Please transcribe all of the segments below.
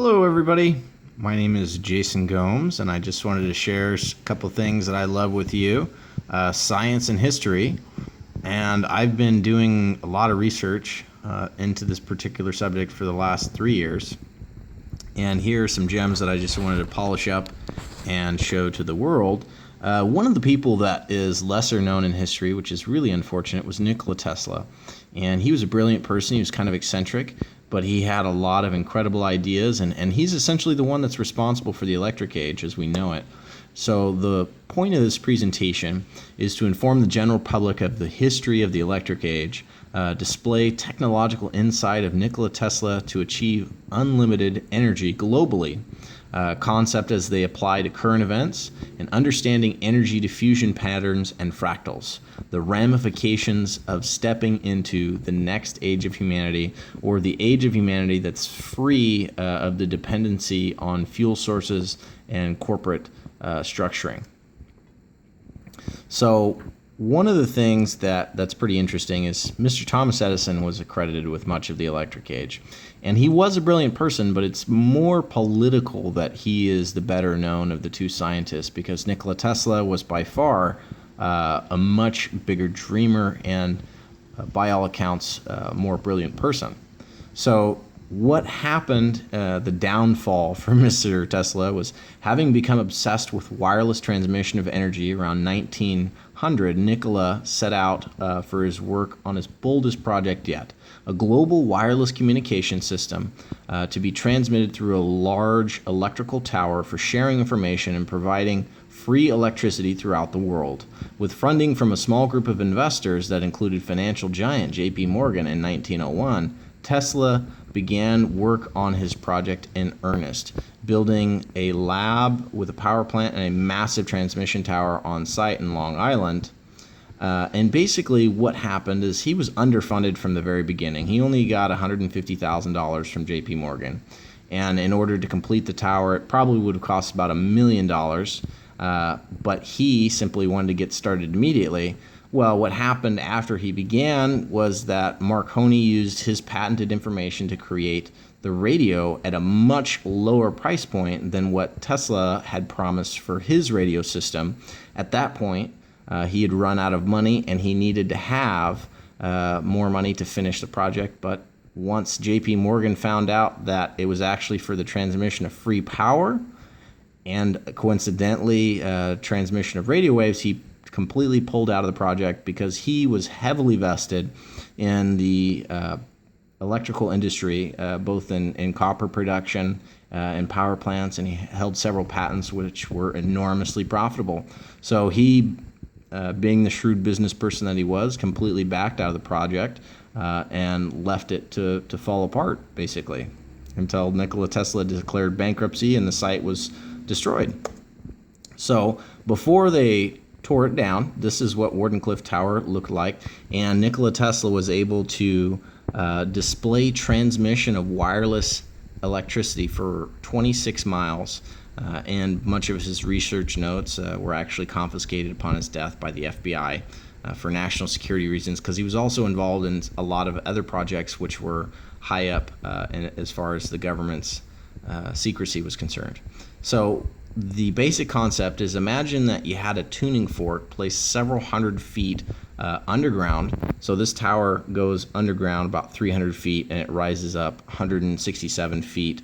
Hello, everybody. My name is Jason Gomes, and I just wanted to share a couple things that I love with you, science and history. And I've been doing a lot of research into this particular subject for the last 3 years. And here are some gems that I just wanted to polish up and show to the world. One of the people that is lesser known in history, which is really unfortunate, was Nikola Tesla. And he was a brilliant person. He was kind of eccentric, but he had a lot of incredible ideas, and he's essentially the one that's responsible for the electric age as we know it. So the point of this presentation is to inform the general public of the history of the electric age, display technological insight of Nikola Tesla to achieve unlimited energy globally, concept as they apply to current events, and understanding energy diffusion patterns and fractals, the ramifications of stepping into the next age of humanity, or the age of humanity that's free of the dependency on fuel sources and corporate structuring. So one of the things that's pretty interesting is Mr. Thomas Edison was accredited with much of the electric age. And he was a brilliant person, but it's more political that he is the better known of the two scientists, because Nikola Tesla was by far a much bigger dreamer and, by all accounts, more brilliant person. So what happened, the downfall for Mr. Tesla, was having become obsessed with wireless transmission of energy around 1900, Nikola set out for his work on his boldest project yet, a global wireless communication system to be transmitted through a large electrical tower for sharing information and providing free electricity throughout the world. With funding from a small group of investors that included financial giant J.P. Morgan in 1901, Tesla began work on his project in earnest, building a lab with a power plant and a massive transmission tower on site in Long Island. And basically what happened is he was underfunded from the very beginning. He only got $150,000 from J.P. Morgan. And in order to complete the tower, it probably would have cost about $1 million. But he simply wanted to get started immediately. Well, what happened after he began was that Marconi used his patented information to create the radio at a much lower price point than what Tesla had promised for his radio system. At that point, he had run out of money and he needed to have more money to finish the project. But once J.P. Morgan found out that it was actually for the transmission of free power and coincidentally transmission of radio waves, he completely pulled out of the project because he was heavily vested in the electrical industry, both in copper production and power plants, and he held several patents which were enormously profitable. So he, being the shrewd business person that he was, completely backed out of the project and left it to fall apart, basically, until Nikola Tesla declared bankruptcy and the site was destroyed. So before they tore it down, this is what Wardenclyffe Tower looked like, and Nikola Tesla was able to display transmission of wireless electricity for 26 miles, and much of his research notes were actually confiscated upon his death by the FBI for national security reasons, because he was also involved in a lot of other projects which were high up as far as the government's secrecy was concerned. So the basic concept is, imagine that you had a tuning fork placed several hundred feet underground. So this tower goes underground about 300 feet and it rises up 167 feet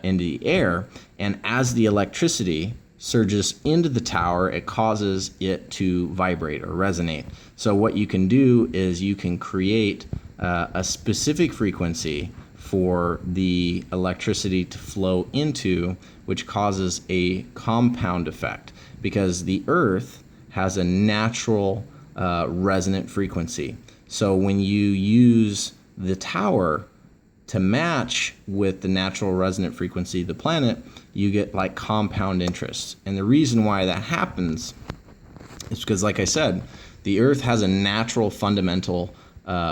into the air. And as the electricity surges into the tower, it causes it to vibrate or resonate. So what you can do is you can create a specific frequency for the electricity to flow into, which causes a compound effect, because the Earth has a natural resonant frequency. So when you use the tower to match with the natural resonant frequency of the planet, you get like compound interest. And the reason why that happens is because, like I said, the Earth has a natural fundamental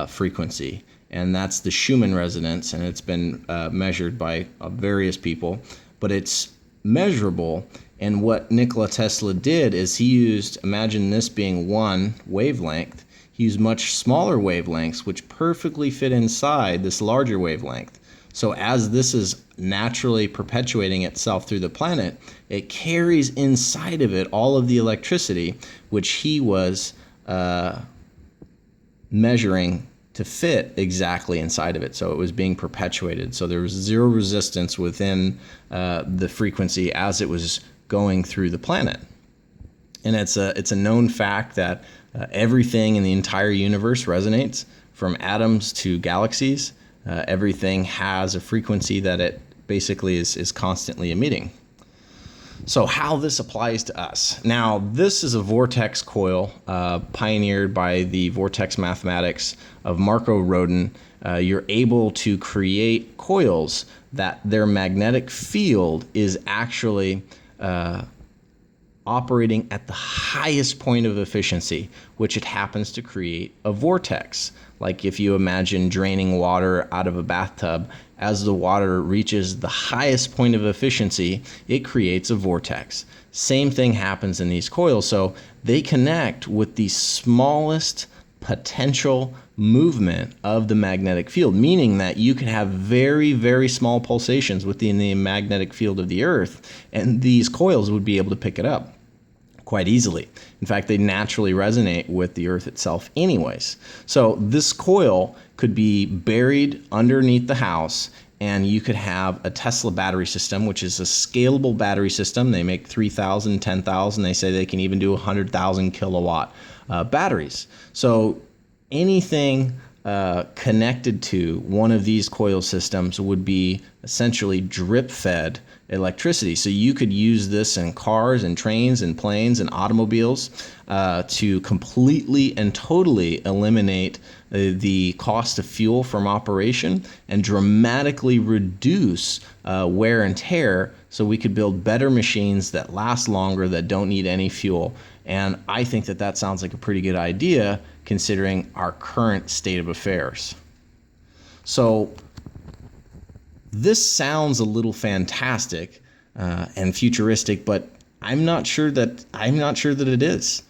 frequency, and that's the Schumann resonance, and it's been measured by various people, but it's measurable. And what Nikola Tesla did is he used, imagine this being one wavelength, he used much smaller wavelengths which perfectly fit inside this larger wavelength. So as this is naturally perpetuating itself through the planet, it carries inside of it all of the electricity, which he was measuring to fit exactly inside of it. So it was being perpetuated. So there was zero resistance within the frequency as it was going through the planet. And it's a known fact that everything in the entire universe resonates, from atoms to galaxies. Everything has a frequency that it basically is constantly emitting. So how this applies to us. Now, this is a vortex coil pioneered by the vortex mathematics of Marco Rodin. You're able to create coils that their magnetic field is actually operating at the highest point of efficiency, which it happens to create a vortex. Like if you imagine draining water out of a bathtub, as the water reaches the highest point of efficiency, it creates a vortex. Same thing happens in these coils. So they connect with the smallest potential movement of the magnetic field, meaning that you can have very, very small pulsations within the magnetic field of the Earth, and these coils would be able to pick it up quite easily. In fact, they naturally resonate with the Earth itself anyways. So this coil could be buried underneath the house, and you could have a Tesla battery system, which is a scalable battery system. They make 3,000, 10,000. They say they can even do 100,000 kilowatt batteries. So anything connected to one of these coil systems would be essentially drip fed electricity. So you could use this in cars and trains and planes and automobiles to completely and totally eliminate the cost of fuel from operation and dramatically reduce wear and tear, so we could build better machines that last longer, that don't need any fuel. And I think that that sounds like a pretty good idea considering our current state of affairs. So this sounds a little fantastic and futuristic, but I'm not sure that it is.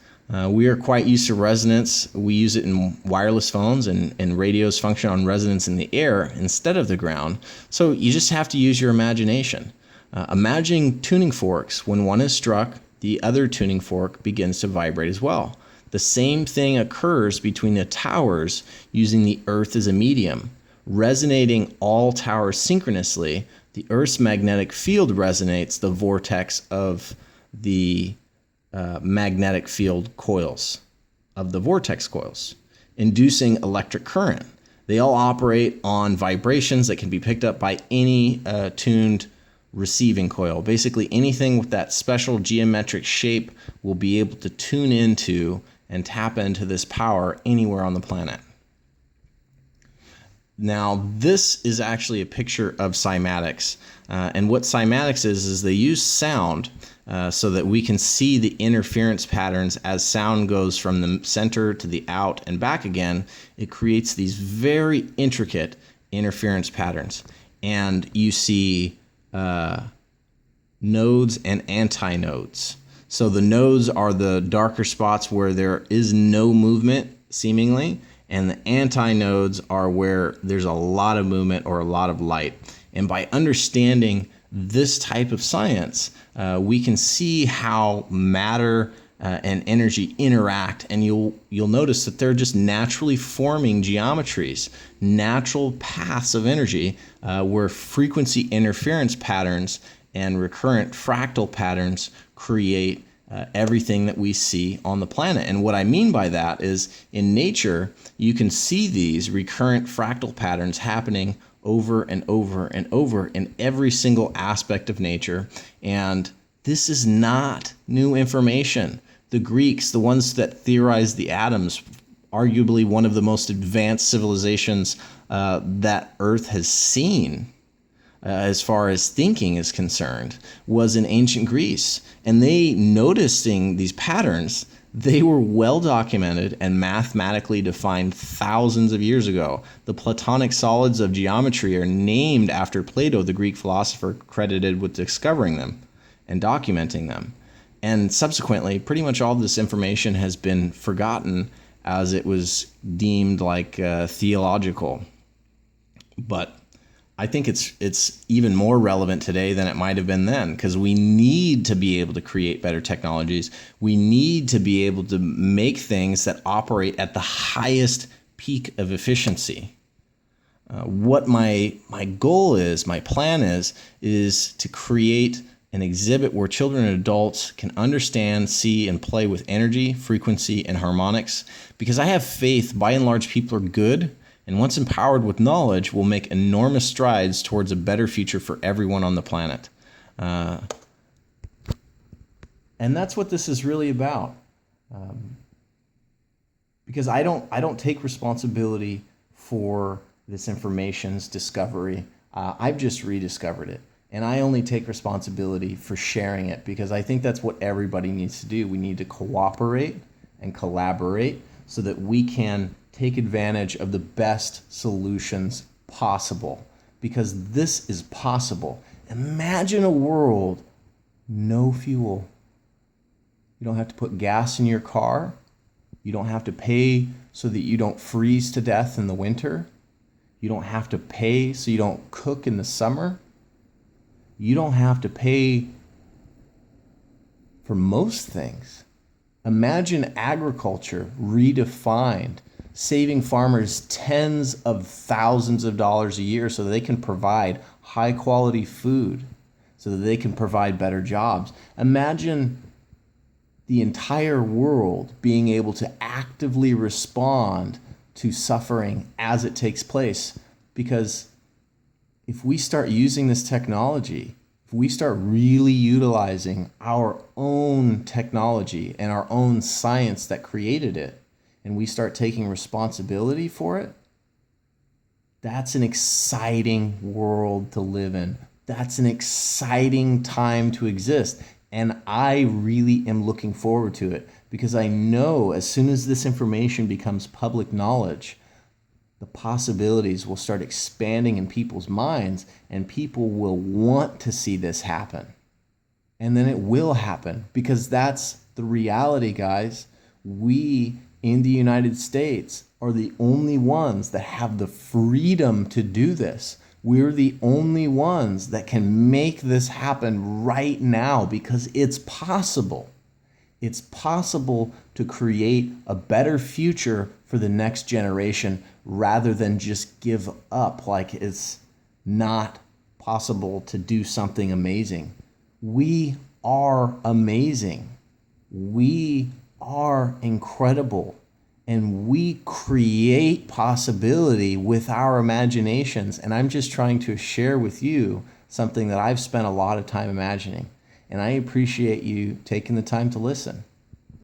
We are quite used to resonance. We use it in wireless phones, and radios function on resonance in the air instead of the ground. So you just have to use your imagination. Imagine tuning forks. When one is struck, the other tuning fork begins to vibrate as well. The same thing occurs between the towers using the Earth as a medium. Resonating all towers synchronously, the Earth's magnetic field resonates the vortex of the magnetic field coils, of the vortex coils, inducing electric current. They all operate on vibrations that can be picked up by any tuned receiving coil. Basically, anything with that special geometric shape will be able to tune into and tap into this power anywhere on the planet. Now, this is actually a picture of cymatics. And what cymatics is they use sound so that we can see the interference patterns as sound goes from the center to the out and back again. It creates these very intricate interference patterns. And you see nodes and antinodes. So the nodes are the darker spots where there is no movement, seemingly, and the antinodes are where there's a lot of movement or a lot of light. And by understanding this type of science, we can see how matter and energy interact, and you'll notice that they're just naturally forming geometries, natural paths of energy where frequency interference patterns and recurrent fractal patterns create everything that we see on the planet. And what I mean by that is, in nature, you can see these recurrent fractal patterns happening over and over and over in every single aspect of nature. And this is not new information. The Greeks, the ones that theorized the atoms, arguably one of the most advanced civilizations that Earth has seen, as far as thinking is concerned, was in ancient Greece. And they, noticing these patterns, they were well documented and mathematically defined thousands of years ago. The Platonic solids of geometry are named after Plato, the Greek philosopher credited with discovering them and documenting them. And subsequently, pretty much all this information has been forgotten as it was deemed like theological. But I think it's even more relevant today than it might have been then, because we need to be able to create better technologies. We need to be able to make things that operate at the highest peak of efficiency. What my goal is, my plan is to create an exhibit where children and adults can understand, see, and play with energy, frequency, and harmonics, because I have faith, by and large, people are good, and once empowered with knowledge, will make enormous strides towards a better future for everyone on the planet. And that's what this is really about. Because I don't take responsibility for this information's discovery. I've just rediscovered it. And I only take responsibility for sharing it, because I think that's what everybody needs to do. We need to cooperate and collaborate so that we can take advantage of the best solutions possible, because this is possible. Imagine a world, no fuel. You don't have to put gas in your car. You don't have to pay so that you don't freeze to death in the winter. You don't have to pay so you don't cook in the summer. You don't have to pay for most things. Imagine agriculture redefined, saving farmers tens of thousands of dollars a year so that they can provide high quality food, so that they can provide better jobs. Imagine the entire world being able to actively respond to suffering as it takes place. Because if we start using this technology, if we start really utilizing our own technology and our own science that created it, and we start taking responsibility for it, that's an exciting world to live in. That's an exciting time to exist. And I really am looking forward to it, because I know as soon as this information becomes public knowledge, the possibilities will start expanding in people's minds, and people will want to see this happen. And then it will happen, because that's the reality, guys. We in the United States are the only ones that have the freedom to do this. We're the only ones that can make this happen right now, because it's possible. It's possible to create a better future for the next generation, rather than just give up like it's not possible to do something amazing. We are amazing. We are incredible. And we create possibility with our imaginations. And I'm just trying to share with you something that I've spent a lot of time imagining. And I appreciate you taking the time to listen.